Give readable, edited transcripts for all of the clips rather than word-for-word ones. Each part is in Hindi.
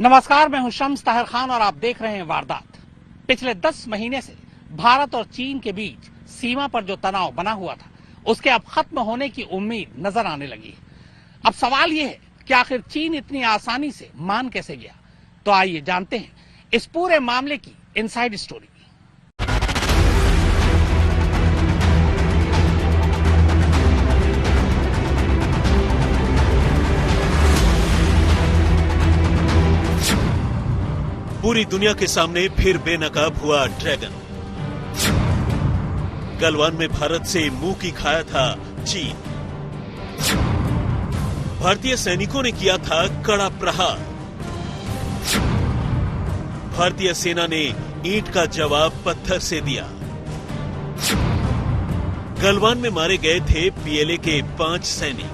नमस्कार, मैं हूं शम्स ताहिर खान और आप देख रहे हैं वारदात। पिछले 10 महीने से भारत और चीन के बीच सीमा पर जो तनाव बना हुआ था, उसके अब खत्म होने की उम्मीद नजर आने लगी है। अब सवाल यह है कि आखिर चीन इतनी आसानी से मान कैसे गया। तो आइए जानते हैं इस पूरे मामले की इनसाइड स्टोरी। पूरी दुनिया के सामने फिर बेनकाब हुआ ड्रैगन। गलवान में भारत से मुंह की खाया था चीन। भारतीय सैनिकों ने किया था कड़ा प्रहार। भारतीय सेना ने ईंट का जवाब पत्थर से दिया। गलवान में मारे गए थे पीएलए के 5 सैनिक।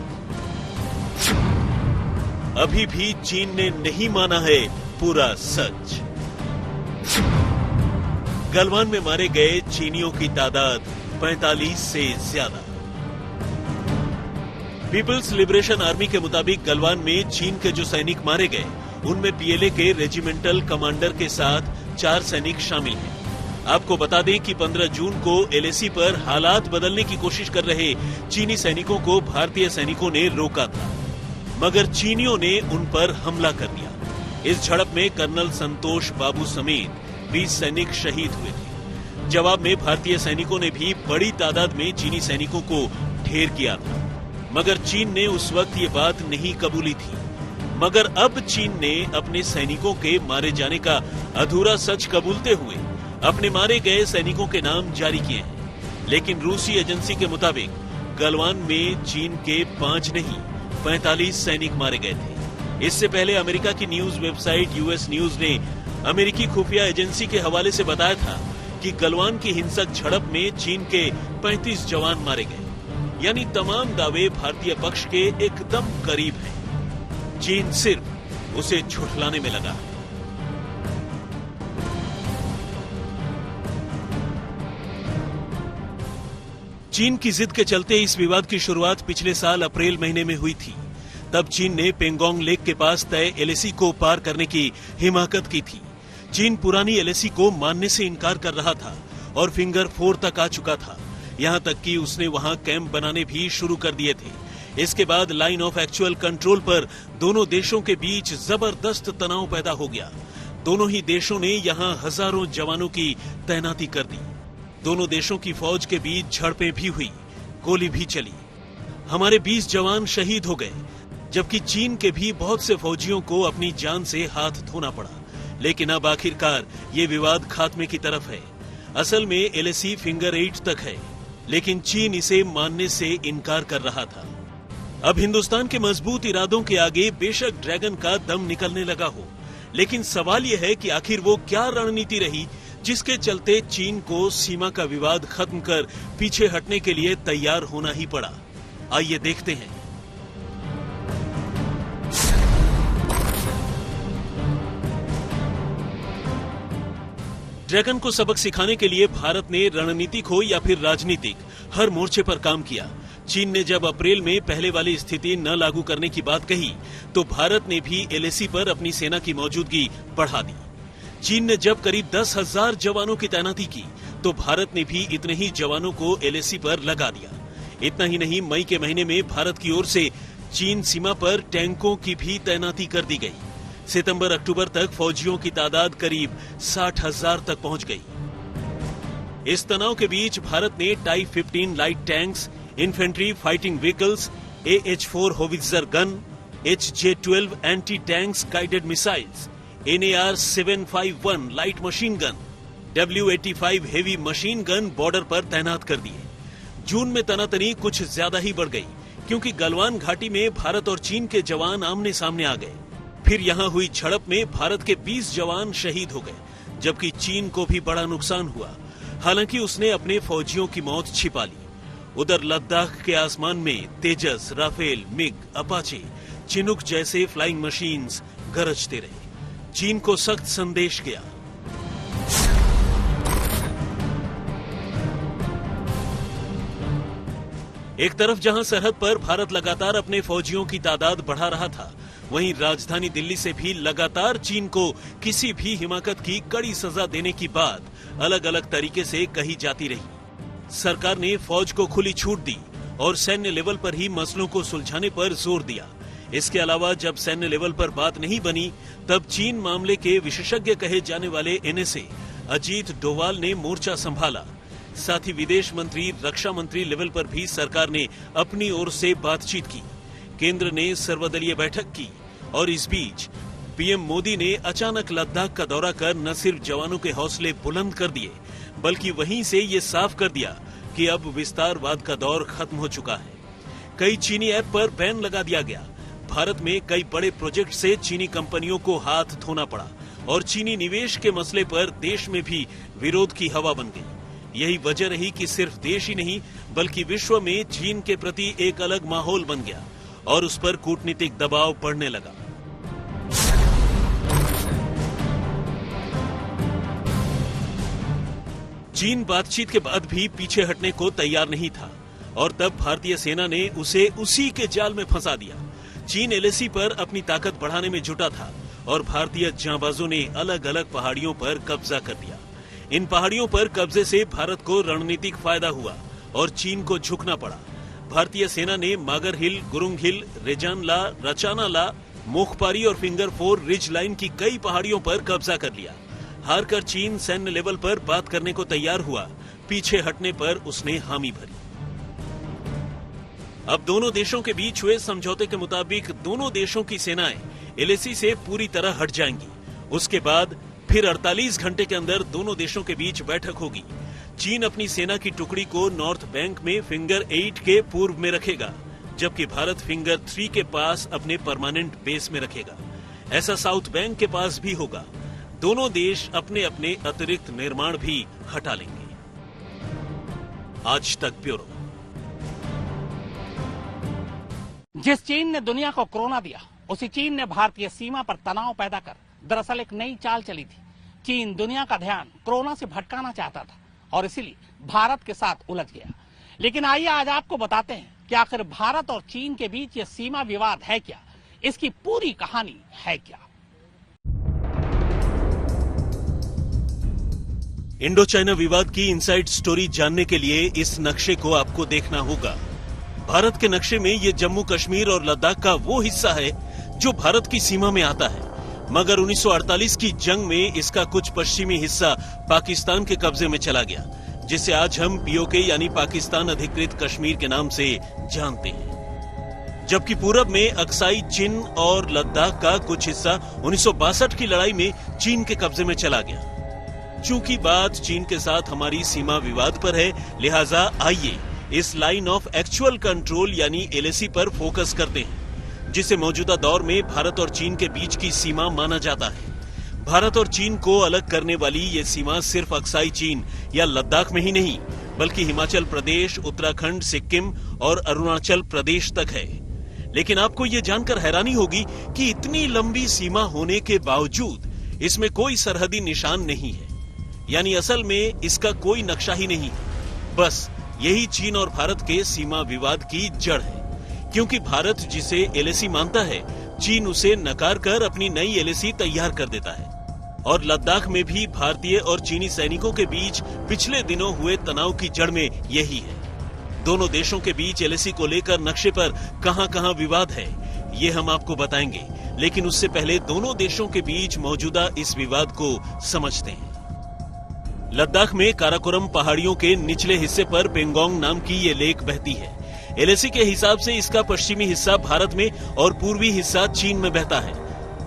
अभी भी चीन ने नहीं माना है पूरा सच। गलवान में मारे गए चीनियों की तादाद 45 से ज्यादा। पीपल्स लिबरेशन आर्मी के मुताबिक गलवान में चीन के जो सैनिक मारे गए, उनमें पीएलए के रेजिमेंटल कमांडर के साथ 4 सैनिक शामिल हैं। आपको बता दें कि 15 जून को एलएसी पर हालात बदलने की कोशिश कर रहे चीनी सैनिकों को भारतीय सैनिकों ने रोका था, मगर चीनियों ने उन पर हमला कर दिया। इस झड़प में कर्नल संतोष बाबू समेत 20 सैनिक शहीद हुए थे। जवाब में भारतीय सैनिकों ने भी बड़ी तादाद में चीनी सैनिकों को ढेर किया था, मगर चीन ने उस वक्त ये बात नहीं कबूली थी। मगर अब चीन ने अपने सैनिकों के मारे जाने का अधूरा सच कबूलते हुए अपने मारे गए सैनिकों के नाम जारी किए हैं। लेकिन रूसी एजेंसी के मुताबिक गलवान में चीन के 5 नहीं 45 सैनिक मारे गए थे। इससे पहले अमेरिका की न्यूज वेबसाइट यूएस न्यूज ने अमेरिकी खुफिया एजेंसी के हवाले से बताया था कि गलवान की हिंसक झड़प में चीन के 35 जवान मारे गए। यानी तमाम दावे भारतीय पक्ष के एकदम करीब हैं। चीन सिर्फ उसे झुठलाने में लगा। चीन की जिद के चलते इस विवाद की शुरुआत पिछले साल अप्रैल महीने में हुई थी। तब चीन ने पेंगोंग लेक के पास तय एलएसी को पार करने की हिमाकत की थी। चीन पुरानी एलएसी को मानने से इनकार कर रहा था और फिंगर 4 तक आ चुका था। यहां तक कि उसने वहां कैंप बनाने भी शुरू कर दिए थे। इसके बाद लाइन ऑफ एक्चुअल कंट्रोल पर दोनों देशों के बीच जबरदस्त तनाव पैदा हो गया। दोनों ही देशों ने यहां हजारों जवानों की तैनाती कर दी। दोनों देशों की फौज के बीच झड़पें भी हुई, गोली भी चली। हमारे 20 जवान शहीद हो गए, जबकि चीन के भी बहुत से फौजियों को अपनी जान से हाथ धोना पड़ा। लेकिन अब आखिरकार ये विवाद खात्मे की तरफ है। असल में एलएसी फिंगर 8 तक है, लेकिन चीन इसे मानने से इनकार कर रहा था। अब हिंदुस्तान के मजबूत इरादों के आगे बेशक ड्रैगन का दम निकलने लगा हो, लेकिन सवाल यह है कि आखिर वो क्या रणनीति रही जिसके चलते चीन को सीमा का विवाद खत्म कर पीछे हटने के लिए तैयार होना ही पड़ा। आइए देखते हैं। ड्रैगन को सबक सिखाने के लिए भारत ने रणनीतिक हो या फिर राजनीतिक हर मोर्चे पर काम किया। चीन ने जब अप्रैल में पहले वाली स्थिति न लागू करने की बात कही, तो भारत ने भी एलएसी पर अपनी सेना की मौजूदगी बढ़ा दी। चीन ने जब करीब 10,000 जवानों की तैनाती की, तो भारत ने भी इतने ही जवानों को एलएसी पर लगा दिया। इतना ही नहीं, मई के महीने में भारत की ओर से चीन सीमा पर टैंकों की भी तैनाती कर दी गई। सितंबर अक्टूबर तक फौजियों की तादाद करीब 60,000 तक पहुंच गई। इस तनाव के बीच भारत ने type 15 light tanks, infantry fighting vehicles, AH-4 howitzer gun, HJ-12 anti tanks guided missiles, NAR-751 light machine gun, W-85 heavy machine gun border पर तैनात कर दिए। जून में तनातनी कुछ ज्यादा ही बढ़ गई, क्योंकि गलवान घाटी में भारत और चीन के जवान आमने सामने आ गए। फिर यहां हुई झड़प में भारत के 20 जवान शहीद हो गए, जबकि चीन को भी बड़ा नुकसान हुआ। हालांकि उसने अपने फौजियों की मौत छिपा ली। उधर लद्दाख के आसमान में तेजस, राफेल, मिग, अपाचे, चिनूक जैसे फ्लाइंग मशीन्स गरजते रहे। चीन को सख्त संदेश गया। एक तरफ जहां सरहद पर भारत लगातार अपने फौजियों की तादाद बढ़ा रहा था, वहीं राजधानी दिल्ली से भी लगातार चीन को किसी भी हिमाकत की कड़ी सजा देने की बात अलग अलग तरीके से कही जाती रही। सरकार ने फौज को खुली छूट दी और सैन्य लेवल पर ही मसलों को सुलझाने पर जोर दिया। इसके अलावा जब सैन्य लेवल पर बात नहीं बनी, तब चीन मामले के विशेषज्ञ कहे जाने वाले एनएसए अजीत डोवाल ने मोर्चा संभाला। साथ ही विदेश मंत्री, रक्षा मंत्री लेवल पर भी सरकार ने अपनी ओर से बातचीत की। केंद्र ने सर्वदलीय बैठक की और इस बीच पीएम मोदी ने अचानक लद्दाख का दौरा कर न सिर्फ जवानों के हौसले बुलंद कर दिए, बल्कि वहीं से ये साफ कर दिया कि अब विस्तारवाद का दौर खत्म हो चुका है। कई चीनी ऐप पर बैन लगा दिया गया। भारत में कई बड़े प्रोजेक्ट से चीनी कंपनियों को हाथ धोना पड़ा और चीनी निवेश के मसले पर देश में भी विरोध की हवा बन गई। यही वजह रही कि सिर्फ देश ही नहीं बल्कि विश्व में चीन के प्रति एक अलग माहौल बन गया और उस पर कूटनीतिक दबाव पड़ने लगा। चीन बातचीत के बाद भी पीछे हटने को तैयार नहीं था और तब भारतीय सेना ने उसे उसी के जाल में फंसा दिया। चीन एलएसी पर अपनी ताकत बढ़ाने में जुटा था और भारतीय जांबाजों ने अलग अलग पहाड़ियों पर कब्जा कर लिया। इन पहाड़ियों पर कब्जे से भारत को रणनीतिक फायदा हुआ और चीन को झुकना पड़ा। भारतीय सेना ने मागर हिल, गुरुंग हिल, रेजानला, रचानाला, मोखपारी और फिंगर 4 रिज लाइन की कई पहाड़ियों पर कब्जा कर लिया। हारकर चीन सैन्य लेवल पर बात करने को तैयार हुआ। पीछे हटने पर उसने हामी भरी। अब दोनों देशों के बीच हुए समझौते के मुताबिक दोनों देशों की सेनाएं एलएसी से पूरी तरह हट जाएंगी। उसके बाद फिर 48 घंटे के अंदर दोनों देशों के बीच बैठक होगी। चीन अपनी सेना की टुकड़ी को नॉर्थ बैंक में फिंगर 8 के पूर्व में रखेगा, जबकि भारत फिंगर 3 के पास अपने परमानेंट बेस में रखेगा। ऐसा साउथ बैंक के पास भी होगा। दोनों देश अपने अपने अतिरिक्त निर्माण भी हटा लेंगे। आज तक ब्यूरो। जिस चीन ने दुनिया को कोरोना दिया, उसी चीन ने भारतीय सीमा पर तनाव पैदा कर दरअसल एक नई चाल चली थी। चीन दुनिया का ध्यान कोरोना से भटकाना चाहता था और इसीलिए भारत के साथ उलझ गया। लेकिन आइए आज आपको बताते हैं कि आखिर भारत और चीन के बीच ये सीमा विवाद है क्या, इसकी पूरी कहानी है क्या। इंडो चाइना विवाद की इनसाइड स्टोरी जानने के लिए इस नक्शे को आपको देखना होगा। भारत के नक्शे में ये जम्मू कश्मीर और लद्दाख का वो हिस्सा है जो भारत की सीमा में आता है, मगर 1948 की जंग में इसका कुछ पश्चिमी हिस्सा पाकिस्तान के कब्जे में चला गया, जिसे आज हम पीओके यानी पाकिस्तान अधिकृत कश्मीर के नाम से जानते हैं। जबकि पूरब में अक्साई चिन और लद्दाख का कुछ हिस्सा 1962 की लड़ाई में चीन के कब्जे में चला गया। चूंकि बात चीन के साथ हमारी सीमा विवाद पर है, लिहाजा आइए इस लाइन ऑफ एक्चुअल कंट्रोल यानी एलएसी पर फोकस करते हैं, जिसे मौजूदा दौर में भारत और चीन के बीच की सीमा माना जाता है। भारत और चीन को अलग करने वाली ये सीमा सिर्फ अक्साई चीन या लद्दाख में ही नहीं, बल्कि हिमाचल प्रदेश, उत्तराखंड, सिक्किम और अरुणाचल प्रदेश तक है। लेकिन आपको ये जानकर हैरानी होगी कि इतनी लंबी सीमा होने के बावजूद इसमें कोई सरहदी निशान नहीं है, यानी असल में इसका कोई नक्शा ही नहीं है। बस यही चीन और भारत के सीमा विवाद की जड़ है, क्योंकि भारत जिसे एलएसी मानता है, चीन उसे नकार कर अपनी नई एलएसी तैयार कर देता है। और लद्दाख में भी भारतीय और चीनी सैनिकों के बीच पिछले दिनों हुए तनाव की जड़ में यही है। दोनों देशों के बीच एलएसी को लेकर नक्शे पर कहां-कहां विवाद है, ये हम आपको बताएंगे। लेकिन उससे पहले दोनों देशों के बीच मौजूदा इस विवाद को समझते हैं। लद्दाख में काराकोरम पहाड़ियों के निचले हिस्से पर पेंगोंग नाम की ये लेक बहती है। एलएसी के हिसाब से इसका पश्चिमी हिस्सा भारत में और पूर्वी हिस्सा चीन में बहता है।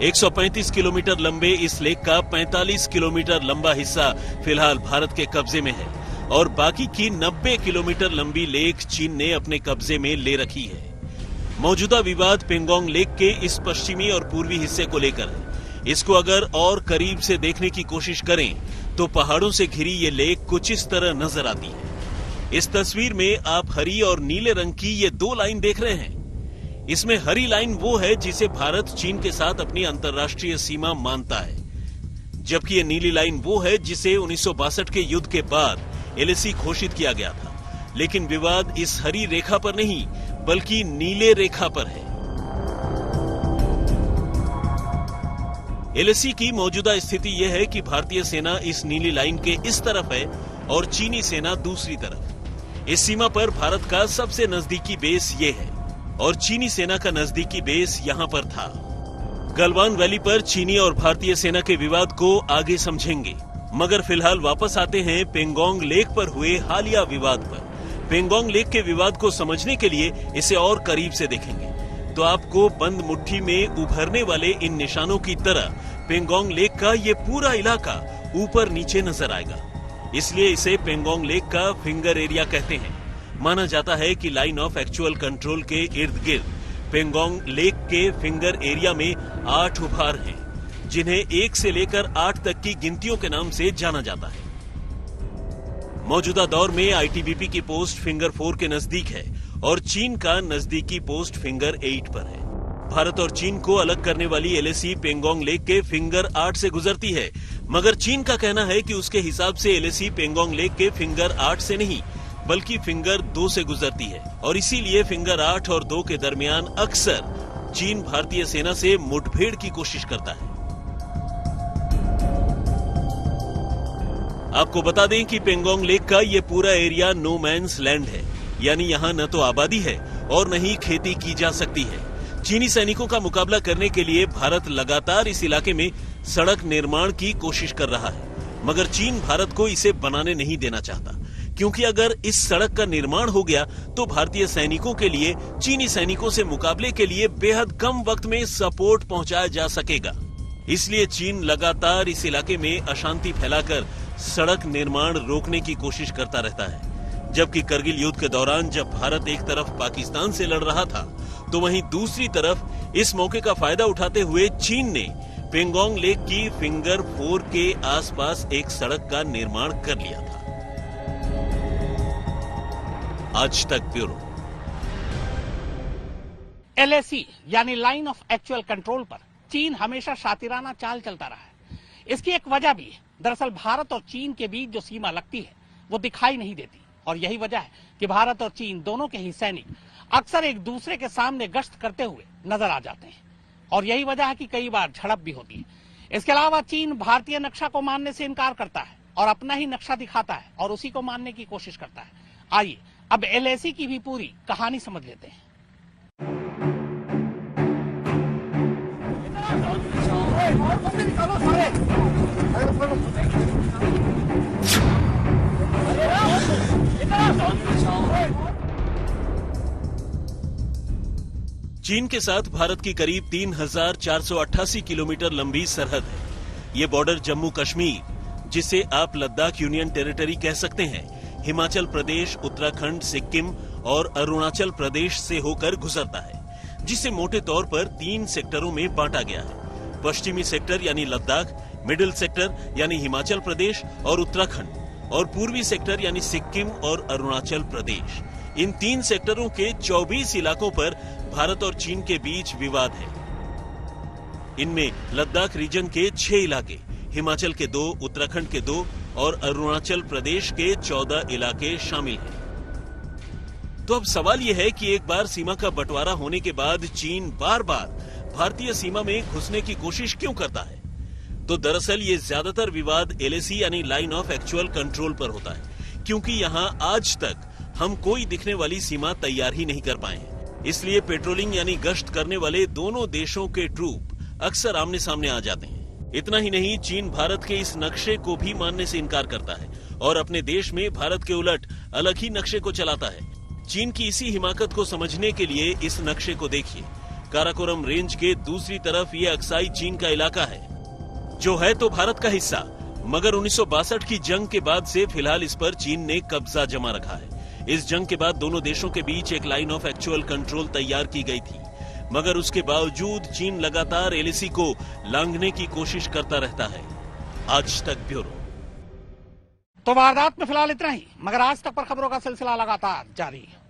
135 किलोमीटर लंबे इस लेक का 45 किलोमीटर लंबा हिस्सा फिलहाल भारत के कब्जे में है और बाकी की 90 किलोमीटर लंबी लेक चीन ने अपने कब्जे में ले रखी है। मौजूदा विवाद पेंगोंग लेक के इस पश्चिमी और पूर्वी हिस्से को लेकर है। इसको अगर और करीब से देखने की कोशिश करें तो पहाड़ों से घिरी ये लेक कुछ इस तरह नजर आती है। इस तस्वीर में आप हरी और नीले रंग की ये दो लाइन देख रहे हैं। इसमें हरी लाइन वो है जिसे भारत चीन के साथ अपनी अंतर्राष्ट्रीय सीमा मानता है, जबकि ये नीली लाइन वो है जिसे 1962 के युद्ध के बाद एलएसी घोषित किया गया था। लेकिन विवाद इस हरी रेखा पर नहीं बल्कि नीले रेखा पर है। एलएसी की मौजूदा स्थिति यह है कि भारतीय सेना इस नीली लाइन के इस तरफ है और चीनी सेना दूसरी तरफ। इस सीमा पर भारत का सबसे नजदीकी बेस ये है और चीनी सेना का नजदीकी बेस यहाँ पर था। गलवान वैली पर चीनी और भारतीय सेना के विवाद को आगे समझेंगे, मगर फिलहाल वापस आते हैं पेंगोंग लेक पर हुए हालिया विवाद पर। पेंगोंग लेक के विवाद को समझने के लिए इसे और करीब से देखेंगे तो आपको बंद मुट्ठी में उभरने वाले इन निशानों की तरह पेंगोंग लेक का ये पूरा इलाका ऊपर नीचे नजर आएगा। इसलिए इसे पेंगोंग लेक का फिंगर एरिया कहते हैं। माना जाता है कि लाइन ऑफ एक्चुअल कंट्रोल के इर्द गिर्द पेंगोंग लेक के फिंगर एरिया में 8 उभार हैं, जिन्हें 1 से लेकर 8 तक की गिनतियों के नाम से जाना जाता है। मौजूदा दौर में आईटीबीपी की पोस्ट फिंगर 4 के नजदीक है और चीन का नजदीकी पोस्ट फिंगर 8 पर है। भारत और चीन को अलग करने वाली एलएसी पेंगोंग लेक के फिंगर 8 से गुजरती है, मगर चीन का कहना है कि उसके हिसाब से एलएसी पेंगोंग लेक के फिंगर 8 से नहीं बल्कि फिंगर 2 से गुजरती है और इसीलिए फिंगर 8 और 2 के दरमियान अक्सर चीन भारतीय सेना से मुठभेड़ की कोशिश करता है। आपको बता दें कि पेंगोंग लेक का ये पूरा एरिया नो मैंस लैंड है, यानी यहाँ न तो आबादी है और न ही खेती की जा सकती है। चीनी सैनिकों का मुकाबला करने के लिए भारत लगातार इस इलाके में सड़क निर्माण की कोशिश कर रहा है, मगर चीन भारत को इसे बनाने नहीं देना चाहता, क्योंकि अगर इस सड़क का निर्माण हो गया तो भारतीय सैनिकों के लिए चीनी सैनिकों से मुकाबले के लिए बेहद कम वक्त में सपोर्ट पहुंचाया जा सकेगा। इसलिए चीन लगातार इस इलाके में अशांति फैलाकर सड़क निर्माण रोकने की कोशिश करता रहता है। जबकि करगिल युद्ध के दौरान जब भारत एक तरफ पाकिस्तान से लड़ रहा था तो वहीं दूसरी तरफ इस मौके का फायदा उठाते हुए चीन ने पेंगोंग लेक की फिंगर 4 के आसपास एक सड़क का निर्माण कर लिया था। आज तक ब्यूरो। एलएसी यानी लाइन ऑफ एक्चुअल कंट्रोल पर चीन हमेशा शातिराना चाल चलता रहा है। इसकी एक वजह भी है। दरअसल भारत और चीन के बीच जो सीमा लगती है वो दिखाई नहीं देती और यही वजह है कि भारत और चीन दोनों के ही सैनिक अक्सर एक दूसरे के सामने गश्त करते हुए नजर आ जाते हैं और यही वजह है कि कई बार झड़प भी होती है। इसके अलावा चीन भारतीय नक्शा को मानने से इनकार करता है और अपना ही नक्शा दिखाता है और उसी को मानने की कोशिश करता है। आइए अब एलएसी की भी पूरी कहानी समझ लेते हैं। चीन के साथ भारत की करीब 3,488 किलोमीटर लंबी सरहद है। ये बॉर्डर जम्मू कश्मीर, जिसे आप लद्दाख यूनियन टेरिटरी कह सकते हैं, हिमाचल प्रदेश, उत्तराखंड, सिक्किम और अरुणाचल प्रदेश से होकर गुजरता है, जिसे मोटे तौर पर 3 सेक्टरों में बांटा गया है। पश्चिमी सेक्टर यानी लद्दाख, मिडिल सेक्टर यानी हिमाचल प्रदेश और उत्तराखंड और पूर्वी सेक्टर यानी सिक्किम और अरुणाचल प्रदेश। इन 3 सेक्टरों के 24 इलाकों पर भारत और चीन के बीच विवाद है। इनमें लद्दाख रीजन के 6 इलाके, हिमाचल के 2, उत्तराखंड के 2 और अरुणाचल प्रदेश के 14 इलाके शामिल हैं। तो अब सवाल यह है कि एक बार सीमा का बंटवारा होने के बाद चीन बार बार भारतीय सीमा में घुसने की कोशिश क्यों करता है? तो दरअसल ये ज्यादातर विवाद एलएसी यानी लाइन ऑफ एक्चुअल कंट्रोल पर होता है, क्योंकि यहाँ आज तक हम कोई दिखने वाली सीमा तैयार ही नहीं कर पाए हैं। इसलिए पेट्रोलिंग यानी गश्त करने वाले दोनों देशों के ट्रूप अक्सर आमने सामने आ जाते हैं। इतना ही नहीं, चीन भारत के इस नक्शे को भी मानने से इनकार करता है और अपने देश में भारत के उलट अलग ही नक्शे को चलाता है। चीन की इसी हिमाकत को समझने के लिए इस नक्शे को देखिए। काराकोरम रेंज के दूसरी तरफ ये अक्साई चीन का इलाका है, जो है तो भारत का हिस्सा, मगर 1962 की जंग के बाद से फिलहाल इस पर चीन ने कब्जा जमा रखा है। इस जंग के बाद दोनों देशों के बीच एक लाइन ऑफ एक्चुअल कंट्रोल तैयार की गई थी, मगर उसके बावजूद चीन लगातार एलएसी को लांघने की कोशिश करता रहता है। आज तक ब्यूरो। तो वारदात में फिलहाल इतना ही, मगर आज तक पर खबरों का सिलसिला लगातार जारी है।